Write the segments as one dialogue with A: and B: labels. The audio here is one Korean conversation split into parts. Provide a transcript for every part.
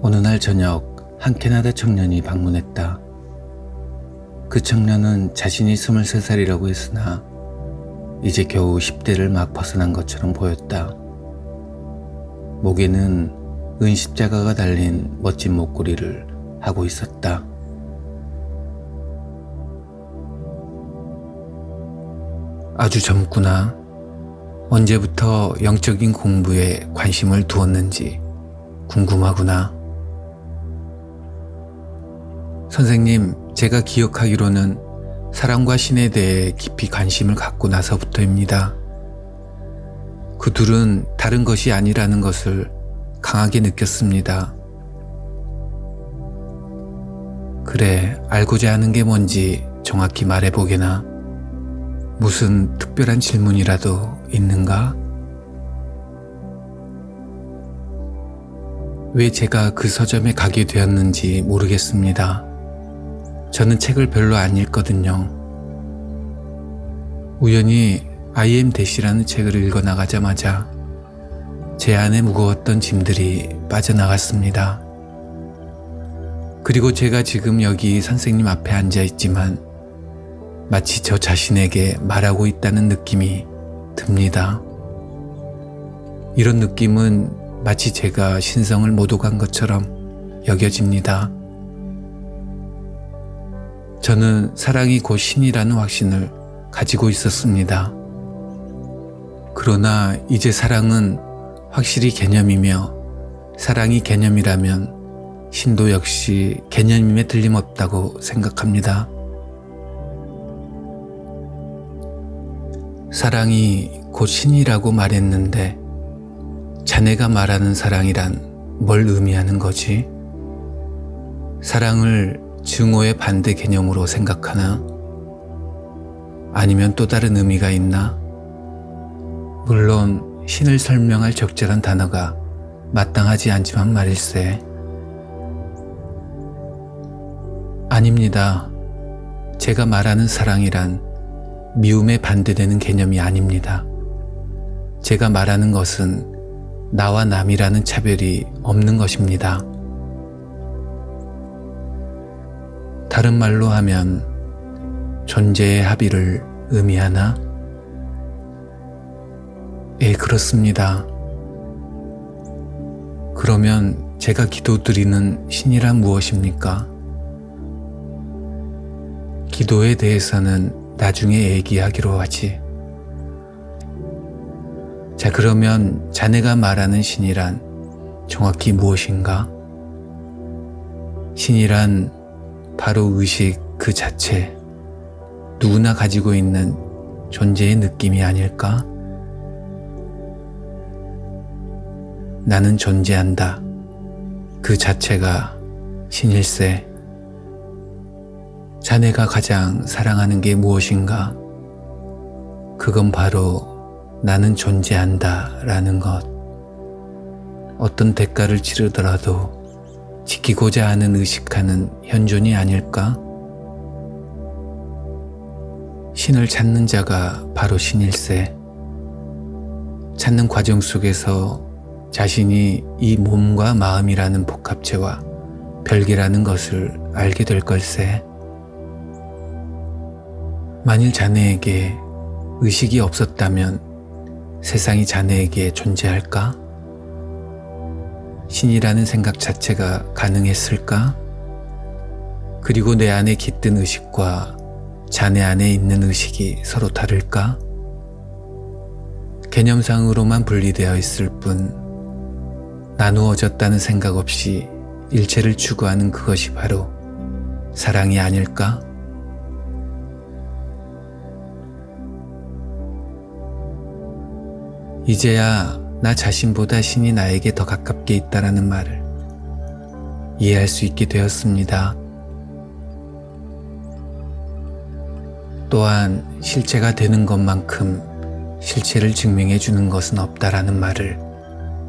A: 어느 날 저녁 한 캐나다 청년이 방문했다. 그 청년은 자신이 23살이라고 했으나 이제 겨우 10대를 막 벗어난 것처럼 보였다. 목에는 은십자가가 달린 멋진 목걸이를 하고 있었다. 아주 젊구나. 언제부터 영적인 공부에 관심을 두었는지 궁금하구나. 선생님, 제가 기억하기로는 사랑과 신에 대해 깊이 관심을 갖고 나서부터입니다. 그 둘은 다른 것이 아니라는 것을 강하게 느꼈습니다. 그래, 알고자 하는 게 뭔지 정확히 말해보게나. 무슨 특별한 질문이라도 있는가? 왜 제가 그 서점에 가게 되었는지 모르겠습니다. 저는 책을 별로 안 읽거든요. 우연히 I am Dash라는 책을 읽어 나가자마자 제 안에 무거웠던 짐들이 빠져나갔습니다. 그리고 제가 지금 여기 선생님 앞에 앉아 있지만 마치 저 자신에게 말하고 있다는 느낌이 듭니다. 이런 느낌은 마치 제가 신성을 못 오간 것처럼 여겨집니다. 저는 사랑이 곧 신이라는 확신을 가지고 있었습니다. 그러나 이제 사랑은 확실히 개념이며 사랑이 개념이라면 신도 역시 개념임에 틀림없다고 생각합니다. 사랑이 곧 신이라고 말했는데 자네가 말하는 사랑이란 뭘 의미하는 거지? 사랑을 증오의 반대 개념으로 생각하나? 아니면 또 다른 의미가 있나? 물론 신을 설명할 적절한 단어가 마땅하지 않지만 말일세. 아닙니다. 제가 말하는 사랑이란 미움에 반대되는 개념이 아닙니다. 제가 말하는 것은 나와 남이라는 차별이 없는 것입니다. 다른 말로 하면 존재의 합의를 의미하나? 예, 그렇습니다. 그러면 제가 기도드리는 신이란 무엇입니까? 기도에 대해서는 나중에 얘기하기로 하지. 자, 그러면 자네가 말하는 신이란 정확히 무엇인가? 신이란 바로 의식 그 자체, 누구나 가지고 있는 존재의 느낌이 아닐까? 나는 존재한다. 그 자체가 신일세. 자네가 가장 사랑하는 게 무엇인가? 그건 바로 나는 존재한다 라는 것. 어떤 대가를 치르더라도 지키고자 하는 의식하는 현존이 아닐까? 신을 찾는 자가 바로 신일세. 찾는 과정 속에서 자신이 이 몸과 마음이라는 복합체와 별개라는 것을 알게 될 걸세. 만일 자네에게 의식이 없었다면 세상이 자네에게 존재할까? 신이라는 생각 자체가 가능했을까? 그리고 내 안에 깃든 의식과 자네 안에 있는 의식이 서로 다를까? 개념상으로만 분리되어 있을 뿐 나누어졌다는 생각 없이 일체를 추구하는 그것이 바로 사랑이 아닐까? 이제야 나 자신보다 신이 나에게 더 가깝게 있다라는 말을 이해할 수 있게 되었습니다. 또한 실체가 되는 것만큼 실체를 증명해 주는 것은 없다라는 말을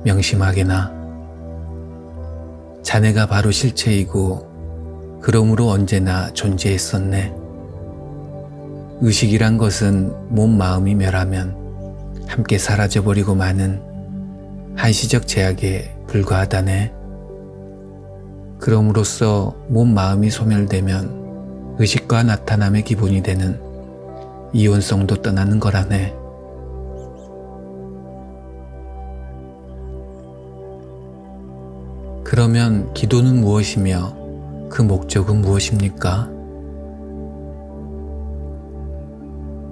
A: 명심하게나. 자네가 바로 실체이고 그러므로 언제나 존재했었네. 의식이란 것은 몸 마음이 멸하면 함께 사라져버리고 마는 한시적 제약에 불과하다네. 그럼으로써 몸 마음이 소멸되면 의식과 나타남의 기본이 되는 이온성도 떠나는 거라네. 그러면 기도는 무엇이며 그 목적은 무엇입니까?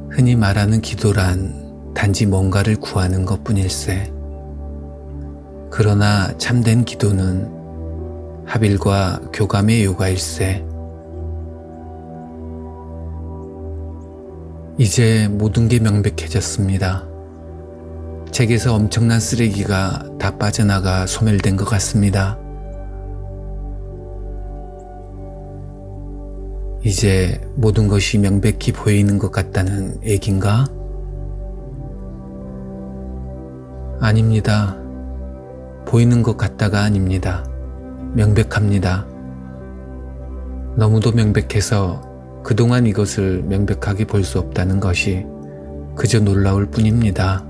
A: 흔히 말하는 기도란 단지 뭔가를 구하는 것뿐일세. 그러나 참된 기도는 합일과 교감의 요가일세. 이제 모든 게 명백해졌습니다. 책에서 엄청난 쓰레기가 다 빠져나가 소멸된 것 같습니다. 이제 모든 것이 명백히 보이는 것 같다는 얘긴가? 아닙니다. 보이는 것 같다가 아닙니다. 명백합니다. 너무도 명백해서 그동안 이것을 명백하게 볼 수 없다는 것이 그저 놀라울 뿐입니다.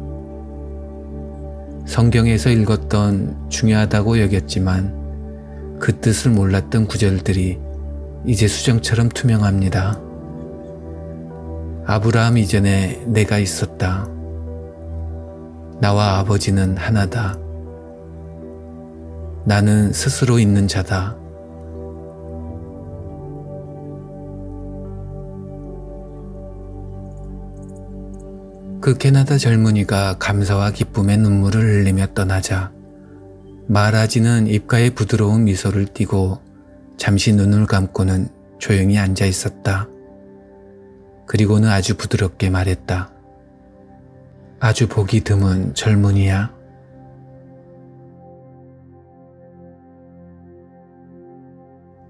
A: 성경에서 읽었던 중요하다고 여겼지만 그 뜻을 몰랐던 구절들이 이제 수정처럼 투명합니다. 아브라함 이전에 내가 있었다. 나와 아버지는 하나다. 나는 스스로 있는 자다. 그 캐나다 젊은이가 감사와 기쁨의 눈물을 흘리며 떠나자 마하라지는 입가에 부드러운 미소를 띠고 잠시 눈을 감고는 조용히 앉아 있었다. 그리고는 아주 부드럽게 말했다. 아주 보기 드문 젊은이야.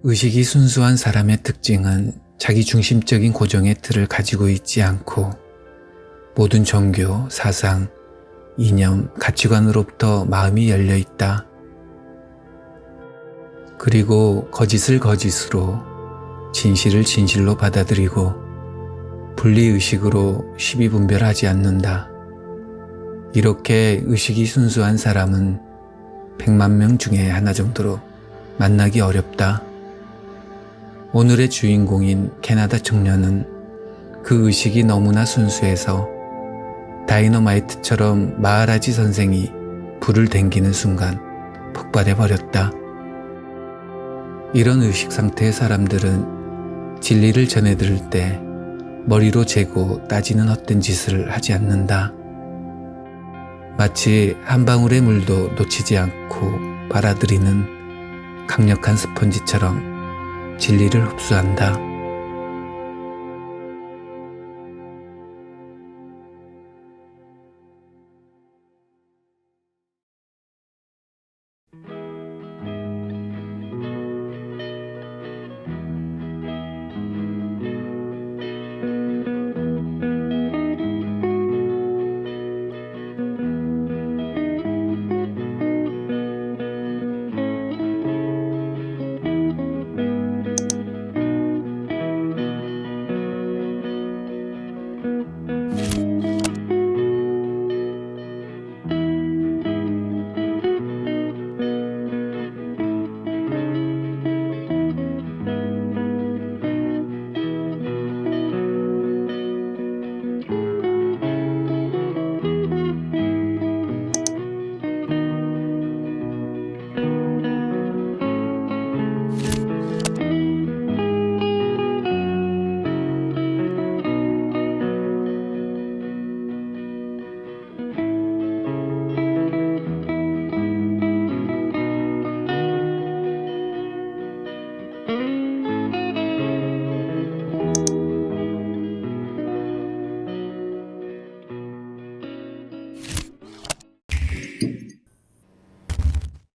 A: 의식이 순수한 사람의 특징은 자기 중심적인 고정의 틀을 가지고 있지 않고 모든 종교, 사상, 이념, 가치관으로부터 마음이 열려 있다. 그리고 거짓을 거짓으로, 진실을 진실로 받아들이고 분리의식으로 시비분별하지 않는다. 이렇게 의식이 순수한 사람은 100만 명 중에 하나 정도로 만나기 어렵다. 오늘의 주인공인 캐나다 청년은 그 의식이 너무나 순수해서 다이너마이트처럼 마하라지 선생이 불을 댕기는 순간 폭발해버렸다. 이런 의식 상태의 사람들은 진리를 전해 들을 때 머리로 재고 따지는 헛된 짓을 하지 않는다. 마치 한 방울의 물도 놓치지 않고 빨아들이는 강력한 스펀지처럼 진리를 흡수한다.